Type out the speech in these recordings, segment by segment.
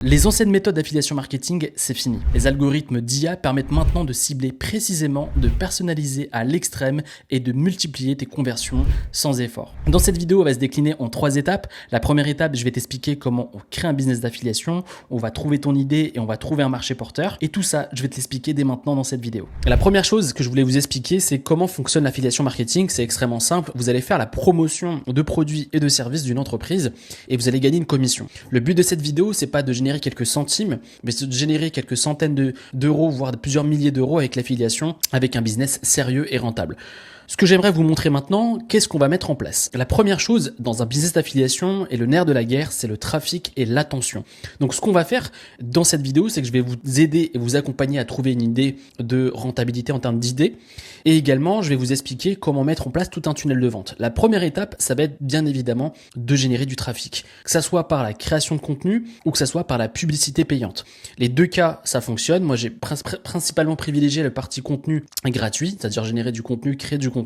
Les anciennes méthodes d'affiliation marketing, c'est fini. Les algorithmes d'IA permettent maintenant de cibler précisément, de personnaliser à l'extrême et de multiplier tes conversions sans effort. Dans cette vidéo, on va se décliner en 3 étapes. La première étape, je vais t'expliquer comment on crée un business d'affiliation, on va trouver ton idée et on va trouver un marché porteur. Et tout ça, je vais te l'expliquer dès maintenant dans cette vidéo. La première chose que je voulais vous expliquer, c'est comment fonctionne l'affiliation marketing. C'est extrêmement simple. Vous allez faire la promotion de produits et de services d'une entreprise et vous allez gagner une commission. Le but de cette vidéo, c'est pas de générer quelques centimes, mais c'est de générer quelques centaines d'euros, voire de plusieurs milliers d'euros avec l'affiliation, avec un business sérieux et rentable. Ce que j'aimerais vous montrer maintenant, qu'est-ce qu'on va mettre en place? La première chose dans un business d'affiliation et le nerf de la guerre, c'est le trafic et l'attention. Donc ce qu'on va faire dans cette vidéo, c'est que je vais vous aider et vous accompagner à trouver une idée de rentabilité en termes d'idées. Et également, je vais vous expliquer comment mettre en place tout un tunnel de vente. La première étape, ça va être bien évidemment de générer du trafic. Que ça soit par la création de contenu ou que ça soit par la publicité payante. Les deux cas, ça fonctionne. Moi, j'ai principalement privilégié la partie contenu gratuit, c'est-à-dire générer du contenu, créer du contenu.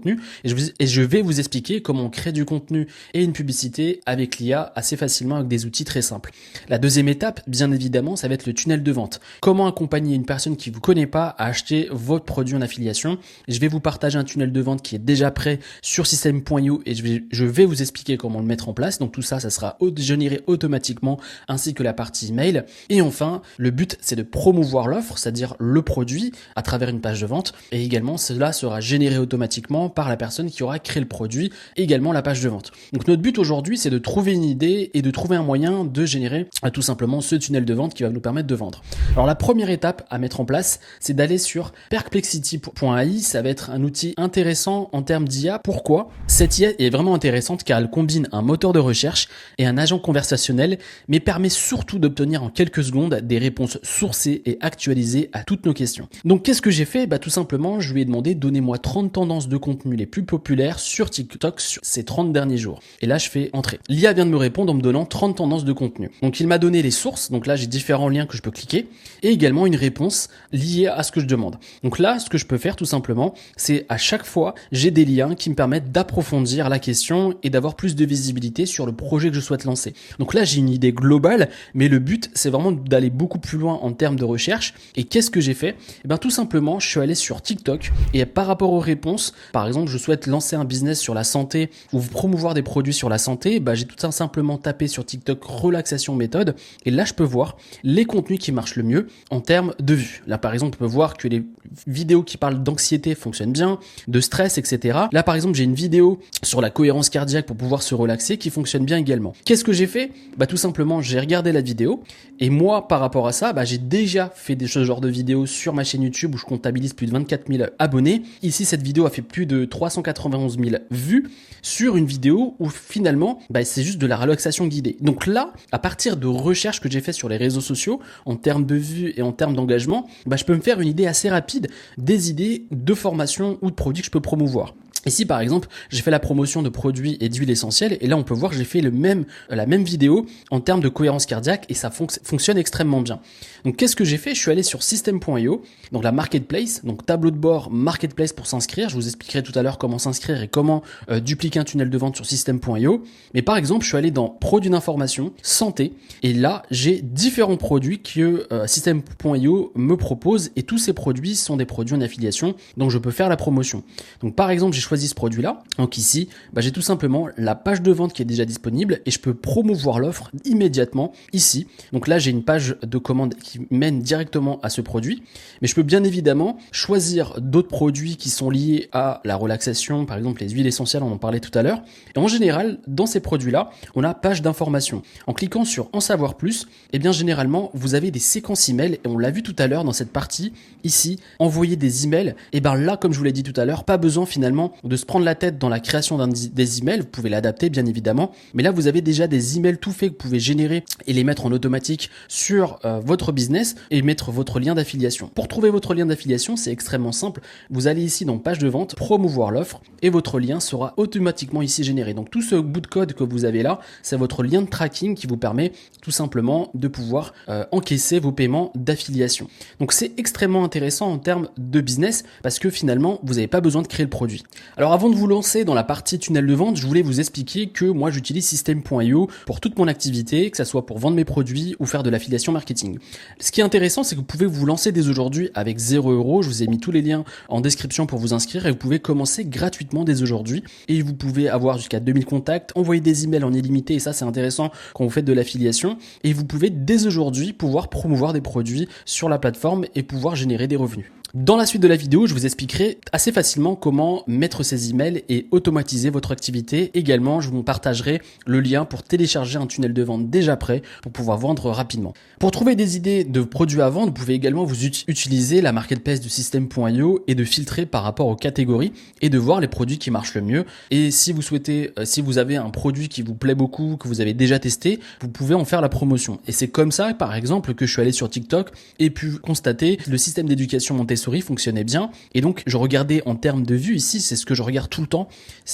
Et je vais vous expliquer comment on crée du contenu et une publicité avec l'IA assez facilement avec des outils très simples. La deuxième étape, bien évidemment, ça va être le tunnel de vente. Comment accompagner une personne qui vous connaît pas à acheter votre produit en affiliation. Je vais vous partager un tunnel de vente qui est déjà prêt sur system.io et je vais vous expliquer comment le mettre en place. Donc tout ça, ça sera généré automatiquement ainsi que la partie email. Et enfin, le but, c'est de promouvoir l'offre, c'est-à-dire le produit à travers une page de vente. Et également, cela sera généré automatiquement par la personne qui aura créé le produit, et également la page de vente. Donc notre but aujourd'hui, c'est de trouver une idée et de trouver un moyen de générer tout simplement ce tunnel de vente qui va nous permettre de vendre. Alors la première étape à mettre en place, c'est d'aller sur perplexity.ai. Ça va être un outil intéressant en termes d'IA. Pourquoi? Cette IA est vraiment intéressante car elle combine un moteur de recherche et un agent conversationnel, mais permet surtout d'obtenir en quelques secondes des réponses sourcées et actualisées à toutes nos questions. Donc qu'est-ce que j'ai fait? Tout simplement, je lui ai demandé, donnez-moi 30 tendances de contenu les plus populaires sur TikTok sur ces 30 derniers jours. Et là, je fais entrer. L'IA vient de me répondre en me donnant 30 tendances de contenu. Donc il m'a donné les sources. Donc là, j'ai différents liens que je peux cliquer et également une réponse liée à ce que je demande. Donc là, ce que je peux faire tout simplement, c'est à chaque fois, j'ai des liens qui me permettent d'approfondir la question et d'avoir plus de visibilité sur le projet que je souhaite lancer. Donc là, j'ai une idée globale, mais le but, c'est vraiment d'aller beaucoup plus loin en termes de recherche. Et qu'est-ce que j'ai fait? Tout simplement, je suis allé sur TikTok et par rapport aux réponses, par exemple, je souhaite lancer un business sur la santé ou promouvoir des produits sur la santé, j'ai tout simplement tapé sur TikTok relaxation méthode et là, je peux voir les contenus qui marchent le mieux en termes de vues. Là, par exemple, on peut voir que les vidéos qui parlent d'anxiété fonctionnent bien, de stress, etc. Là, par exemple, j'ai une vidéo sur la cohérence cardiaque pour pouvoir se relaxer qui fonctionne bien également. Qu'est-ce que j'ai fait? Tout simplement, j'ai regardé la vidéo et moi, par rapport à ça, j'ai déjà fait ce genre de vidéos sur ma chaîne YouTube où je comptabilise plus de 24 000 abonnés. Ici, cette vidéo a fait plus de 391 000 vues sur une vidéo où finalement, c'est juste de la relaxation guidée. Donc là, à partir de recherches que j'ai fait sur les réseaux sociaux, en termes de vues et en termes d'engagement, je peux me faire une idée assez rapide des idées de formation ou de produits que je peux promouvoir. Ici, par exemple, j'ai fait la promotion de produits et d'huiles essentielles et là, on peut voir que j'ai fait la même vidéo en termes de cohérence cardiaque et ça fonctionne extrêmement bien. Donc, qu'est-ce que j'ai fait? Je suis allé sur system.io, donc la marketplace, donc tableau de bord marketplace pour s'inscrire. Je vous expliquerai tout à l'heure comment s'inscrire et comment dupliquer un tunnel de vente sur system.io. Mais par exemple, je suis allé dans produits d'information, santé et là, j'ai différents produits que system.io me propose et tous ces produits sont des produits en affiliation, donc je peux faire la promotion. Donc, par exemple, j'ai choisi ce produit-là. Donc ici, j'ai tout simplement la page de vente qui est déjà disponible et je peux promouvoir l'offre immédiatement ici. Donc là, j'ai une page de commande qui mène directement à ce produit. Mais je peux bien évidemment choisir d'autres produits qui sont liés à la relaxation, par exemple les huiles essentielles, on en parlait tout à l'heure. Et en général, dans ces produits-là, on a page d'information. En cliquant sur en savoir plus, généralement, vous avez des séquences emails et on l'a vu tout à l'heure dans cette partie ici, envoyer des emails. Et là, comme je vous l'ai dit tout à l'heure, pas besoin finalement de se prendre la tête dans la création des emails. Vous pouvez l'adapter bien évidemment, mais là vous avez déjà des emails tout faits que vous pouvez générer et les mettre en automatique sur votre business et mettre votre lien d'affiliation. Pour trouver votre lien d'affiliation, c'est extrêmement simple. Vous allez ici dans page de vente, promouvoir l'offre et votre lien sera automatiquement ici généré. Donc tout ce bout de code que vous avez là, c'est votre lien de tracking qui vous permet tout simplement de pouvoir encaisser vos paiements d'affiliation. Donc c'est extrêmement intéressant en termes de business parce que finalement vous n'avez pas besoin de créer le produit. Alors avant de vous lancer dans la partie tunnel de vente, je voulais vous expliquer que moi j'utilise System.io pour toute mon activité, que ça soit pour vendre mes produits ou faire de l'affiliation marketing. Ce qui est intéressant, c'est que vous pouvez vous lancer dès aujourd'hui avec 0 €. Je vous ai mis tous les liens en description pour vous inscrire et vous pouvez commencer gratuitement dès aujourd'hui. Et vous pouvez avoir jusqu'à 2000 contacts, envoyer des emails en illimité et ça c'est intéressant quand vous faites de l'affiliation. Et vous pouvez dès aujourd'hui pouvoir promouvoir des produits sur la plateforme et pouvoir générer des revenus. Dans la suite de la vidéo, je vous expliquerai assez facilement comment mettre ces emails et automatiser votre activité. Également, je vous partagerai le lien pour télécharger un tunnel de vente déjà prêt pour pouvoir vendre rapidement. Pour trouver des idées de produits à vendre, vous pouvez également vous utiliser la marketplace de System.io et de filtrer par rapport aux catégories et de voir les produits qui marchent le mieux. Et si vous souhaitez, si vous avez un produit qui vous plaît beaucoup, que vous avez déjà testé, vous pouvez en faire la promotion. Et c'est comme ça, par exemple, que je suis allé sur TikTok et pu constater que le système d'éducation Montessori fonctionnait bien et donc je regardais en termes de vues ici, c'est ce que je regarde tout le temps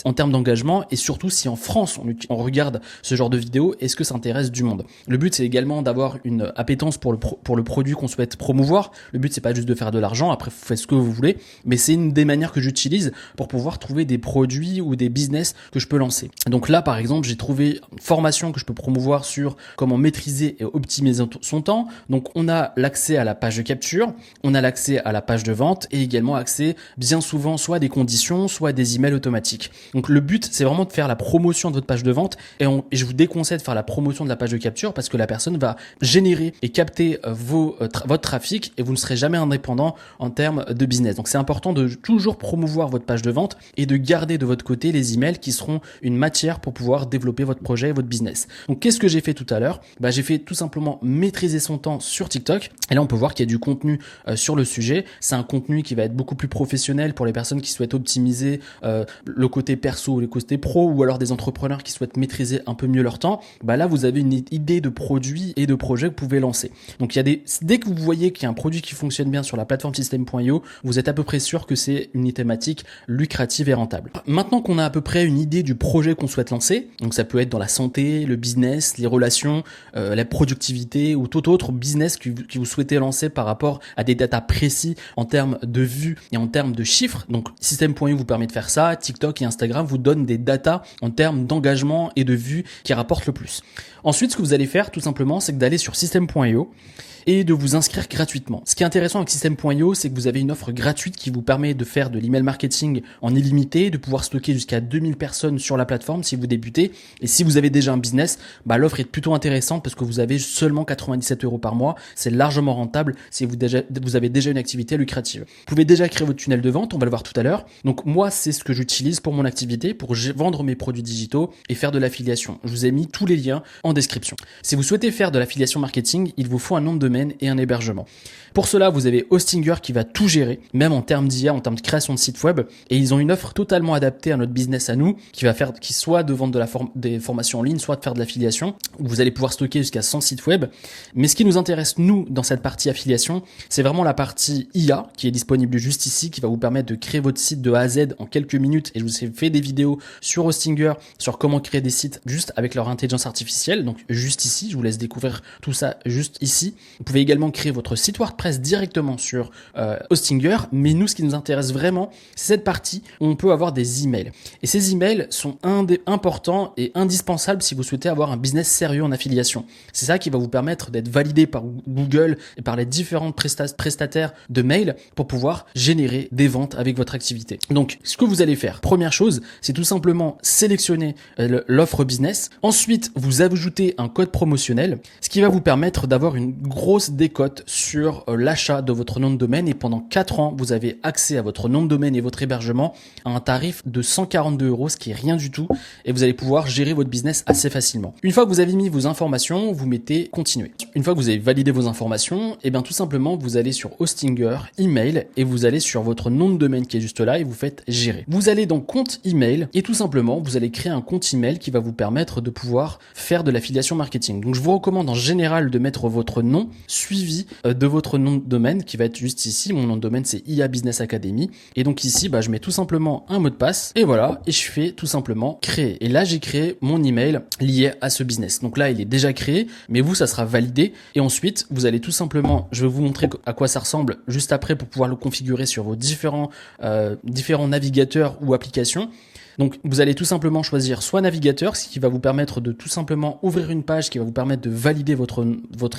en termes d'engagement et surtout si en France on regarde ce genre de vidéos, est-ce que ça intéresse du monde. Le but c'est également d'avoir une appétence pour le produit qu'on souhaite promouvoir. Le but c'est pas juste de faire de l'argent, après vous faites ce que vous voulez, mais c'est une des manières que j'utilise pour pouvoir trouver des produits ou des business que je peux lancer. Donc là par exemple j'ai trouvé une formation que je peux promouvoir sur comment maîtriser et optimiser son temps. Donc on a l'accès à la page de capture, on a l'accès à la page de vente et également accès bien souvent soit à des conditions, soit à des emails automatiques. Donc le but c'est vraiment de faire la promotion de votre page de vente et je vous déconseille de faire la promotion de la page de capture parce que la personne va générer et capter votre trafic et vous ne serez jamais indépendant en termes de business. Donc c'est important de toujours promouvoir votre page de vente et de garder de votre côté les emails qui seront une matière pour pouvoir développer votre projet et votre business. Donc qu'est-ce que j'ai fait tout à l'heure? J'ai fait tout simplement maîtriser son temps sur TikTok et là on peut voir qu'il y a du contenu sur le sujet. C'est un contenu qui va être beaucoup plus professionnel pour les personnes qui souhaitent optimiser le côté perso ou le côté pro ou alors des entrepreneurs qui souhaitent maîtriser un peu mieux leur temps. Là, vous avez une idée de produit et de projet que vous pouvez lancer. Donc, dès que vous voyez qu'il y a un produit qui fonctionne bien sur la plateforme System.io, vous êtes à peu près sûr que c'est une thématique lucrative et rentable. Maintenant qu'on a à peu près une idée du projet qu'on souhaite lancer, donc ça peut être dans la santé, le business, les relations, la productivité ou tout autre business que vous souhaitez lancer par rapport à des datas précis en termes de vues et en termes de chiffres. Donc System.io vous permet de faire ça, TikTok et Instagram vous donnent des datas en termes d'engagement et de vues qui rapportent le plus. Ensuite, ce que vous allez faire tout simplement, c'est d'aller sur System.io et de vous inscrire gratuitement. Ce qui est intéressant avec System.io, c'est que vous avez une offre gratuite qui vous permet de faire de l'email marketing en illimité, de pouvoir stocker jusqu'à 2000 personnes sur la plateforme si vous débutez. Et si vous avez déjà un business, l'offre est plutôt intéressante parce que vous avez seulement 97 € par mois. C'est largement rentable si vous avez déjà une activité lucrative. Vous pouvez déjà créer votre tunnel de vente, on va le voir tout à l'heure. Donc moi, c'est ce que j'utilise pour mon activité, pour vendre mes produits digitaux et faire de l'affiliation. Je vous ai mis tous les liens en description. Si vous souhaitez faire de l'affiliation marketing, il vous faut un nom de domaine et un hébergement. Pour cela, vous avez Hostinger qui va tout gérer, même en termes d'IA, en termes de création de site web, et ils ont une offre totalement adaptée à notre business à nous, qui soit de vendre des formations en ligne, soit de faire de l'affiliation. Vous allez pouvoir stocker jusqu'à 100 sites web. Mais ce qui nous intéresse, nous, dans cette partie affiliation, c'est vraiment la partie IA qui est disponible juste ici, qui va vous permettre de créer votre site de A à Z en quelques minutes. Et je vous ai fait des vidéos sur Hostinger, sur comment créer des sites juste avec leur intelligence artificielle. Donc juste ici, je vous laisse découvrir tout ça juste ici. Vous pouvez également créer votre site WordPress directement sur Hostinger, mais nous, ce qui nous intéresse vraiment, c'est cette partie où on peut avoir des emails. Et ces emails sont importants et indispensables si vous souhaitez avoir un business sérieux en affiliation. C'est ça qui va vous permettre d'être validé par Google et par les différents prestataires de mails pour pouvoir générer des ventes avec votre activité. Donc, ce que vous allez faire, première chose, c'est tout simplement sélectionner l'offre business. Ensuite, vous ajoutez un code promotionnel, ce qui va vous permettre d'avoir une grosse décote sur l'achat de votre nom de domaine et pendant 4 ans, vous avez accès à votre nom de domaine et votre hébergement à un tarif de 142 €, ce qui est rien du tout et vous allez pouvoir gérer votre business assez facilement. Une fois que vous avez mis vos informations, vous mettez continuer. Une fois que vous avez validé vos informations, et bien tout simplement, vous allez sur Hostinger, email et vous allez sur votre nom de domaine qui est juste là et vous faites gérer. Vous allez dans compte email et tout simplement, vous allez créer un compte email qui va vous permettre de pouvoir faire de l'affiliation marketing. Donc je vous recommande en général de mettre votre nom suivi de votre nom de domaine qui va être juste ici. Mon nom de domaine c'est IA Business Academy et donc ici je mets tout simplement un mot de passe et voilà, et je fais tout simplement créer. Et là j'ai créé mon email lié à ce business. Donc là il est déjà créé, mais vous ça sera validé et ensuite vous allez tout simplement, je vais vous montrer à quoi ça ressemble juste après pour pouvoir le configurer sur vos différents navigateurs ou applications. Donc vous allez tout simplement choisir soit navigateur, ce qui va vous permettre de tout simplement ouvrir une page qui va vous permettre de valider votre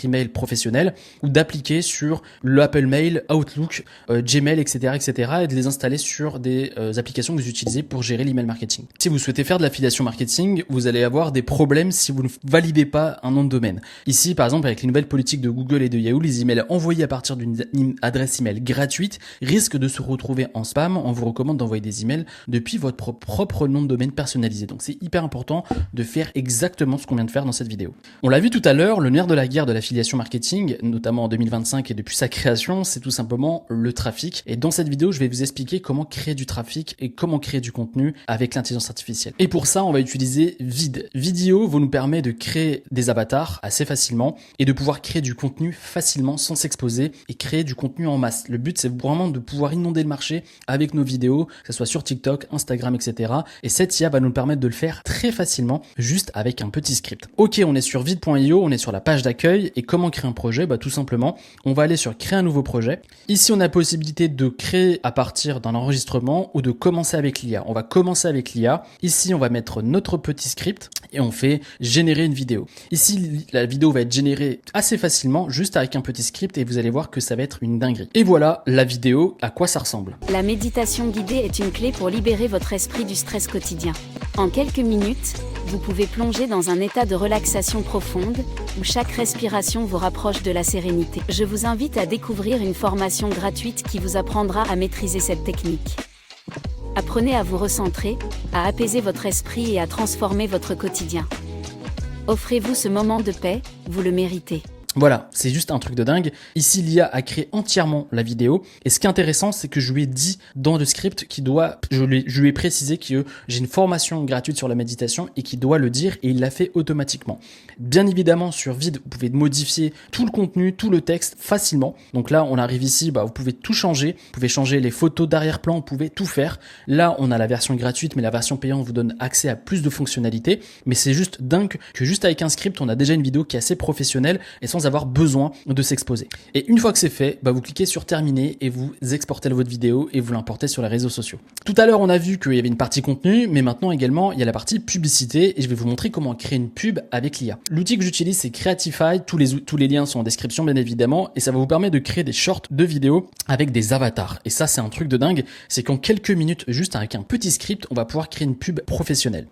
email professionnel, ou d'appliquer sur l'Apple Mail, Outlook, Gmail, etc., et de les installer sur des applications que vous utilisez pour gérer l'email marketing. Si vous souhaitez faire de l'affiliation marketing, vous allez avoir des problèmes si vous ne validez pas un nom de domaine. Ici, par exemple, avec les nouvelles politiques de Google et de Yahoo, les emails envoyés à partir d'une adresse email gratuite risquent de se retrouver en spam. On vous recommande d'envoyer des emails depuis votre propre nom de domaine personnalisé. Donc c'est hyper important de faire exactement ce qu'on vient de faire dans cette vidéo. On l'a vu tout à l'heure, le nerf de la guerre de l'affiliation marketing, notamment en 2025 et depuis sa création, c'est tout simplement le trafic. Et dans cette vidéo, je vais vous expliquer comment créer du trafic et comment créer du contenu avec l'intelligence artificielle. Et pour ça, on va utiliser Vid. Vidéo nous permet de créer des avatars assez facilement et de pouvoir créer du contenu facilement sans s'exposer et créer du contenu en masse. Le but, c'est vraiment de pouvoir inonder le marché avec nos vidéos, que ce soit sur TikTok, Instagram, etc. Et cette IA va nous permettre de le faire très facilement, juste avec un petit script. Ok, on est sur vid.io, on est sur la page d'accueil. Et comment créer un projet? Tout simplement, on va aller sur créer un nouveau projet. Ici, on a la possibilité de créer à partir d'un enregistrement ou de commencer avec l'IA. On va commencer avec l'IA. Ici, on va mettre notre petit script et on fait générer une vidéo. Ici, la vidéo va être générée assez facilement, juste avec un petit script, et vous allez voir que ça va être une dinguerie. Et voilà la vidéo, à quoi ça ressemble. La méditation guidée est une clé pour libérer votre esprit du stress quotidien. En quelques minutes, vous pouvez plonger dans un état de relaxation profonde, où chaque respiration vous rapproche de la sérénité. Je vous invite à découvrir une formation gratuite qui vous apprendra à maîtriser cette technique. Apprenez à vous recentrer, à apaiser votre esprit et à transformer votre quotidien. Offrez-vous ce moment de paix, vous le méritez. Voilà, c'est juste un truc de dingue. Ici, l'IA a créé entièrement la vidéo. Et ce qui est intéressant, c'est que je lui ai dit dans le script je lui ai précisé que j'ai une formation gratuite sur la méditation et qu'il doit le dire, et il l'a fait automatiquement. Bien évidemment, sur Vid, vous pouvez modifier tout le contenu, tout le texte facilement. Donc là, on arrive ici, vous pouvez tout changer. Vous pouvez changer les photos d'arrière-plan, vous pouvez tout faire. Là, on a la version gratuite, mais la version payante vous donne accès à plus de fonctionnalités. Mais c'est juste dingue que juste avec un script, on a déjà une vidéo qui est assez professionnelle et sans avoir besoin de s'exposer. Et une fois que c'est fait, vous cliquez sur terminer et vous exportez votre vidéo et vous l'importez sur les réseaux sociaux. Tout à l'heure, on a vu qu'il y avait une partie contenu, mais maintenant également, il y a la partie publicité, et je vais vous montrer comment créer une pub avec l'IA. L'outil que j'utilise, c'est Creatify. Tous les liens sont en description, bien évidemment, et ça va vous permettre de créer des shorts de vidéos avec des avatars. Et ça, c'est un truc de dingue. C'est qu'en quelques minutes, juste avec un petit script, on va pouvoir créer une pub professionnelle.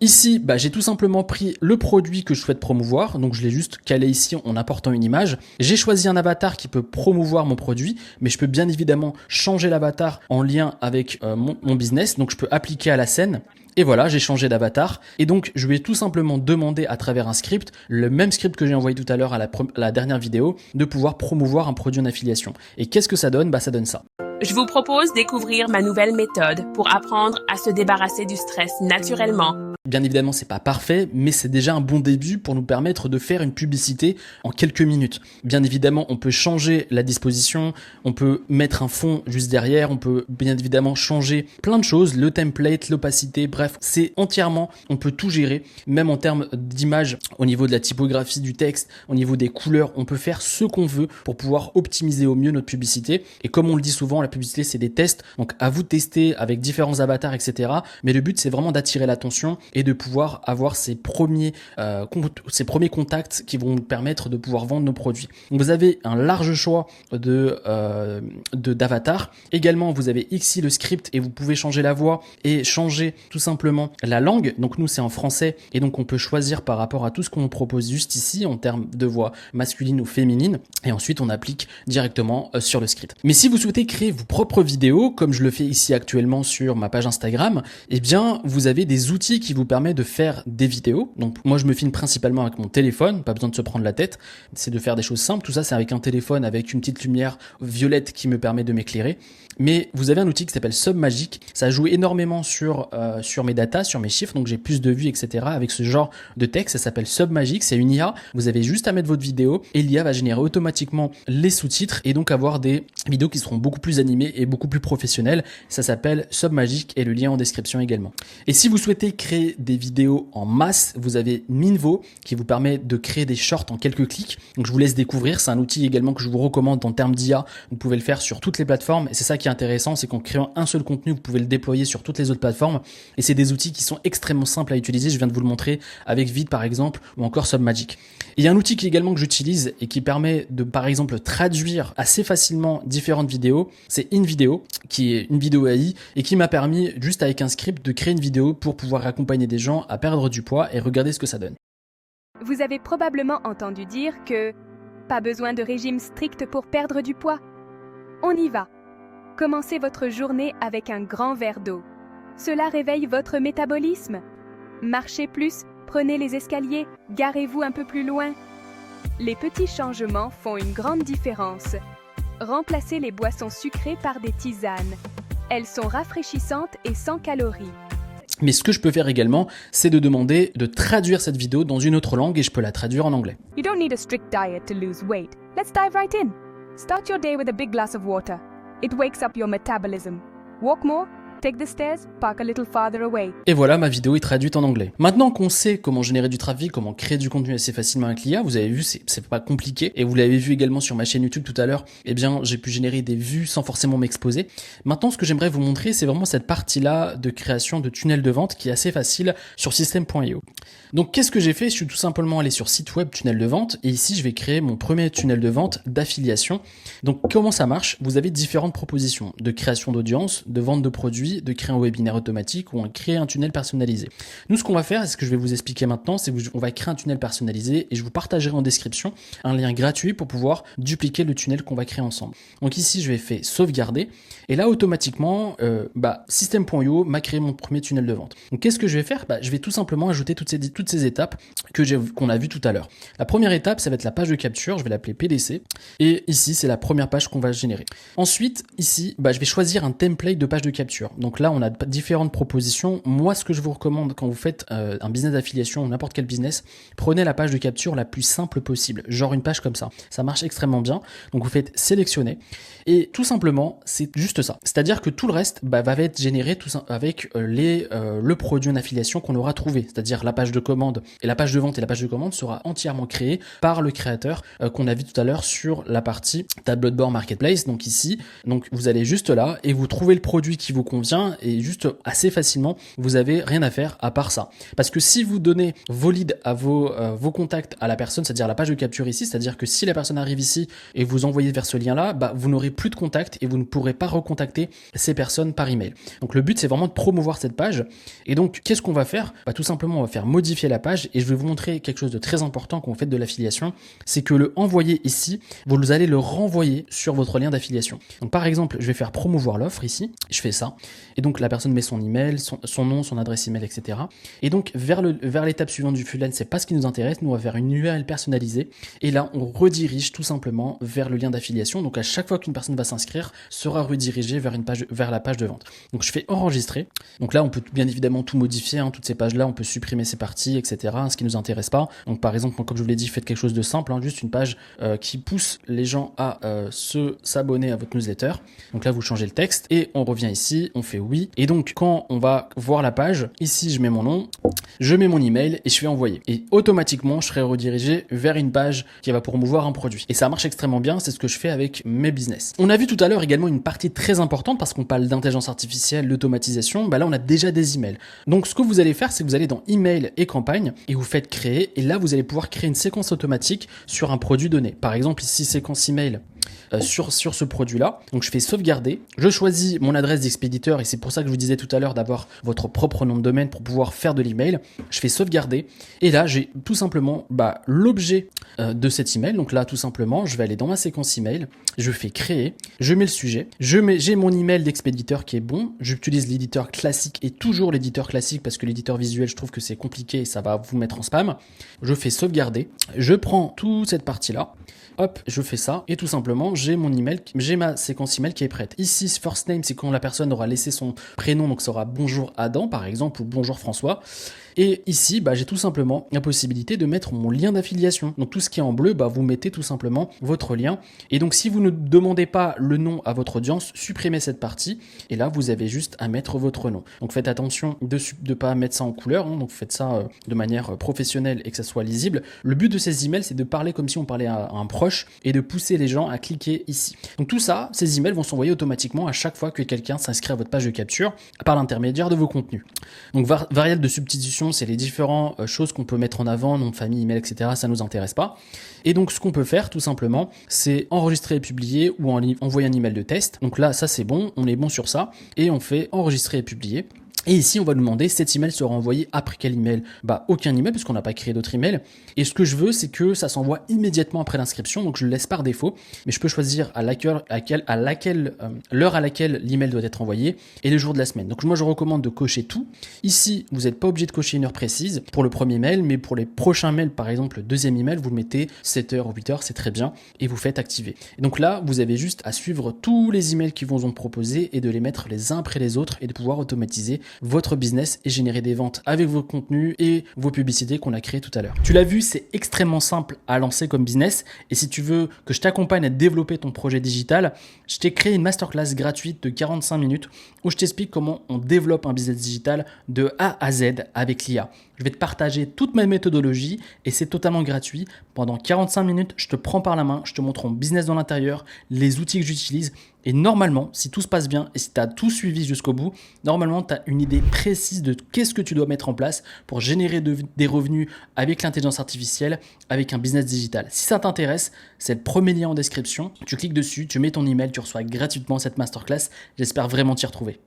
Ici, j'ai tout simplement pris le produit que je souhaite promouvoir, donc je l'ai juste calé ici en important une image. J'ai choisi un avatar qui peut promouvoir mon produit, mais je peux bien évidemment changer l'avatar en lien avec mon business, donc je peux appliquer à la scène. Et voilà, j'ai changé d'avatar. Et donc, je vais tout simplement demander à travers un script, le même script que j'ai envoyé tout à l'heure à la dernière vidéo, de pouvoir promouvoir un produit en affiliation. Et qu'est-ce que ça donne? Ça donne ça. Je vous propose de découvrir ma nouvelle méthode pour apprendre à se débarrasser du stress naturellement. Bien évidemment, c'est pas parfait, mais c'est déjà un bon début pour nous permettre de faire une publicité en quelques minutes. Bien évidemment, on peut changer la disposition, on peut mettre un fond juste derrière, on peut bien évidemment changer plein de choses, le template, l'opacité, bref, c'est entièrement, on peut tout gérer, même en termes d'image, au niveau de la typographie du texte, au niveau des couleurs, on peut faire ce qu'on veut pour pouvoir optimiser au mieux notre publicité. Et comme on le dit souvent, la publicité, c'est des tests, donc à vous de tester avec différents avatars, etc. Mais le but, c'est vraiment d'attirer l'attention et de pouvoir avoir ces premiers contacts qui vont nous permettre de pouvoir vendre nos produits. Donc vous avez un large choix d'avatars. Également, vous avez ici le script et vous pouvez changer la voix et changer tout simplement la langue. Donc nous, c'est en français et donc on peut choisir par rapport à tout ce qu'on nous propose juste ici en termes de voix masculine ou féminine. Et ensuite, on applique directement sur le script. Mais si vous souhaitez créer vos propres vidéos, comme je le fais ici actuellement sur ma page Instagram, eh bien, vous avez des outils qui vous permettent de faire des vidéos. Donc moi, je me filme principalement avec mon téléphone, pas besoin de se prendre la tête, c'est de faire des choses simples. Tout ça, c'est avec un téléphone avec une petite lumière violette qui me permet de m'éclairer. Mais vous avez un outil qui s'appelle Submagic. Ça joue énormément sur mes datas, sur mes chiffres, donc j'ai plus de vues, etc. avec ce genre de texte. Ça s'appelle Submagic, c'est une IA. Vous avez juste à mettre votre vidéo et l'IA va générer automatiquement les sous-titres et donc avoir des vidéos qui seront beaucoup plus animées et beaucoup plus professionnelles. Ça s'appelle Submagic et le lien en description également. Et si vous souhaitez créer créer des vidéos en masse. Vous avez Minvo qui vous permet de créer des shorts en quelques clics. Donc je vous laisse découvrir, c'est un outil également que je vous recommande en termes d'IA. Vous pouvez le faire sur toutes les plateformes et c'est ça qui est intéressant, c'est qu'en créant un seul contenu, vous pouvez le déployer sur toutes les autres plateformes et c'est des outils qui sont extrêmement simples à utiliser. Je viens de vous le montrer avec Vid par exemple ou encore Submagic. Il y a un outil qui également que j'utilise et qui permet de par exemple traduire assez facilement différentes vidéos, c'est InVideo qui est une vidéo AI et qui m'a permis juste avec un script de créer une vidéo pour pouvoir accompagner des gens à perdre du poids et regarder ce que ça donne. Vous avez probablement entendu dire que pas besoin de régime strict pour perdre du poids. On y va. Commencez votre journée avec un grand verre d'eau. Cela réveille votre métabolisme. Marchez plus, prenez les escaliers, garez-vous un peu plus loin. Les petits changements font une grande différence. Remplacez les boissons sucrées par des tisanes. Elles sont rafraîchissantes et sans calories. Mais ce que je peux faire également, c'est de demander de traduire cette vidéo dans une autre langue et je peux la traduire en anglais. You don't need a strict diet to lose weight. Let's dive right in. Start your day with a big glass of water. It wakes up your metabolism. Walk more, take the stairs, park a little farther away. Et voilà, ma vidéo est traduite en anglais. Maintenant qu'on sait comment générer du trafic, comment créer du contenu assez facilement avec l'IA, vous avez vu, c'est pas compliqué. Et vous l'avez vu également sur ma chaîne YouTube tout à l'heure, eh bien, j'ai pu générer des vues sans forcément m'exposer. Maintenant, ce que j'aimerais vous montrer, c'est vraiment cette partie-là de création de tunnels de vente qui est assez facile sur System.io. Donc, qu'est-ce que j'ai fait? Je suis tout simplement allé sur site web tunnel de vente et ici, je vais créer mon premier tunnel de vente d'affiliation. Donc, comment ça marche? Vous avez différentes propositions de création d'audience, de vente de produits, de créer un webinaire automatique ou créer un tunnel personnalisé. Nous, ce qu'on va faire, et ce que je vais vous expliquer maintenant, c'est qu'on va créer un tunnel personnalisé et je vous partagerai en description un lien gratuit pour pouvoir dupliquer le tunnel qu'on va créer ensemble. Donc ici, je vais faire sauvegarder et là, automatiquement, System.io m'a créé mon premier tunnel de vente. Donc, qu'est-ce que je vais faire? Je vais tout simplement ajouter toutes ces étapes qu'on a vues tout à l'heure. La première étape, ça va être la page de capture. Je vais l'appeler PDC et ici, c'est la première page qu'on va générer. Ensuite, ici, je vais choisir un template de page de capture. Donc là, on a différentes propositions. Moi, ce que je vous recommande quand vous faites un business d'affiliation ou n'importe quel business, prenez la page de capture la plus simple possible, genre une page comme ça. Ça marche extrêmement bien. Donc, vous faites sélectionner et tout simplement, c'est juste ça. C'est-à-dire que tout le reste va être généré avec le produit en affiliation qu'on aura trouvé. C'est-à-dire la page de commande et la page de vente et la page de commande sera entièrement créée par le créateur qu'on a vu tout à l'heure sur la partie tableau de bord marketplace. Donc ici, vous allez juste là et vous trouvez le produit qui vous convient et juste assez facilement, vous avez rien à faire à part ça. Parce que si vous donnez vos leads à vos contacts à la personne, c'est-à-dire la page de capture ici, c'est-à-dire que si la personne arrive ici et vous envoyez vers ce lien-là, vous n'aurez plus de contact et vous ne pourrez pas recontacter ces personnes par email. Donc le but, c'est vraiment de promouvoir cette page. Et donc, qu'est-ce qu'on va faire? Tout simplement, on va faire modifier la page et je vais vous montrer quelque chose de très important quand vous faites de l'affiliation, c'est que le envoyer ici, vous allez le renvoyer sur votre lien d'affiliation. Donc par exemple, je vais faire promouvoir l'offre ici, je fais ça, et donc la personne met son email, son nom, son adresse email, etc. Et donc vers l'étape suivante du funnel, c'est pas ce qui nous intéresse, nous on va faire une URL personnalisée, et là on redirige tout simplement vers le lien d'affiliation. Donc à chaque fois qu'une personne va s'inscrire, sera redirigée vers la page de vente. Donc je fais enregistrer. Donc là on peut bien évidemment tout modifier, toutes ces pages là, on peut supprimer ces parties, etc. Ce qui nous intéresse pas. Donc par exemple, comme je vous l'ai dit, faites quelque chose de simple, juste une page qui pousse les gens à s'abonner à votre newsletter. Donc là vous changez le texte et on revient ici, on fait oui. Et donc quand on va voir la page, ici je mets mon nom, je mets mon email et je fais envoyer. Et automatiquement je serai redirigé vers une page qui va promouvoir un produit. Et ça marche extrêmement bien, c'est ce que je fais avec mes business. On a vu tout à l'heure également une partie très importante parce qu'on parle d'intelligence artificielle, d'automatisation. Là on a déjà des emails. Donc ce que vous allez faire, c'est que vous allez dans email et campagne et vous faites créer. Et là vous allez pouvoir créer une séquence automatique sur un produit donné. Par exemple ici séquence email sur ce produit-là. Donc je fais sauvegarder, je choisis mon adresse d'expéditeur et c'est pour ça que je vous disais tout à l'heure d'avoir votre propre nom de domaine pour pouvoir faire de l'email. Je fais sauvegarder et là j'ai tout simplement l'objet de cet email. Donc là tout simplement je vais aller dans ma séquence email, je fais créer, je mets le sujet, j'ai mon email d'expéditeur qui est bon, j'utilise l'éditeur classique et toujours l'éditeur classique parce que l'éditeur visuel je trouve que c'est compliqué et ça va vous mettre en spam. Je fais sauvegarder, je prends toute cette partie-là. hop, je fais ça et tout simplement, j'ai mon email, j'ai ma séquence email qui est prête. Ici, first name, c'est quand la personne aura laissé son prénom, donc ça aura bonjour Adam par exemple ou bonjour François. Et ici, j'ai tout simplement la possibilité de mettre mon lien d'affiliation. Donc tout ce qui est en bleu, vous mettez tout simplement votre lien. Et donc si vous ne demandez pas le nom à votre audience, supprimez cette partie. Et là, vous avez juste à mettre votre nom. Donc faites attention de ne pas mettre ça en couleur. Donc faites ça de manière professionnelle et que ça soit lisible. Le but de ces emails, c'est de parler comme si on parlait à un proche et de pousser les gens à cliquer ici. Donc tout ça, ces emails vont s'envoyer automatiquement à chaque fois que quelqu'un s'inscrit à votre page de capture par l'intermédiaire de vos contenus. Donc variable de substitution, c'est les différentes choses qu'on peut mettre en avant, nom de famille, email, etc. Ça nous intéresse pas. Et donc, ce qu'on peut faire, tout simplement, c'est enregistrer et publier ou envoyer un email de test. Donc là, ça c'est bon, on est bon sur ça. Et on fait enregistrer et publier. Et ici, on va nous demander cet email sera envoyé après quel email? Aucun email, parce qu'on n'a pas créé d'autres emails. Et ce que je veux, c'est que ça s'envoie immédiatement après l'inscription. Donc, je le laisse par défaut. Mais je peux choisir l'heure à laquelle l'email doit être envoyé et le jour de la semaine. Donc, moi, je recommande de cocher tout. Ici, vous n'êtes pas obligé de cocher une heure précise pour le premier mail, mais pour les prochains mails, par exemple, le deuxième email, vous mettez 7h ou 8h, c'est très bien. Et vous faites activer. Et donc là, vous avez juste à suivre tous les emails qui vous ont proposés et de les mettre les uns après les autres et de pouvoir automatiser votre business et générer des ventes avec vos contenus et vos publicités qu'on a créées tout à l'heure. Tu l'as vu, c'est extrêmement simple à lancer comme business et si tu veux que je t'accompagne à développer ton projet digital, je t'ai créé une masterclass gratuite de 45 minutes où je t'explique comment on développe un business digital de A à Z avec l'IA. Je vais te partager toute ma méthodologie et c'est totalement gratuit. Pendant 45 minutes, je te prends par la main, je te montre mon business dans l'intérieur, les outils que j'utilise. Et normalement, si tout se passe bien et si tu as tout suivi jusqu'au bout, normalement, tu as une idée précise de qu'est-ce que tu dois mettre en place pour générer des revenus avec l'intelligence artificielle, avec un business digital. Si ça t'intéresse, c'est le premier lien en description. Tu cliques dessus, tu mets ton email, tu reçois gratuitement cette masterclass. J'espère vraiment t'y retrouver.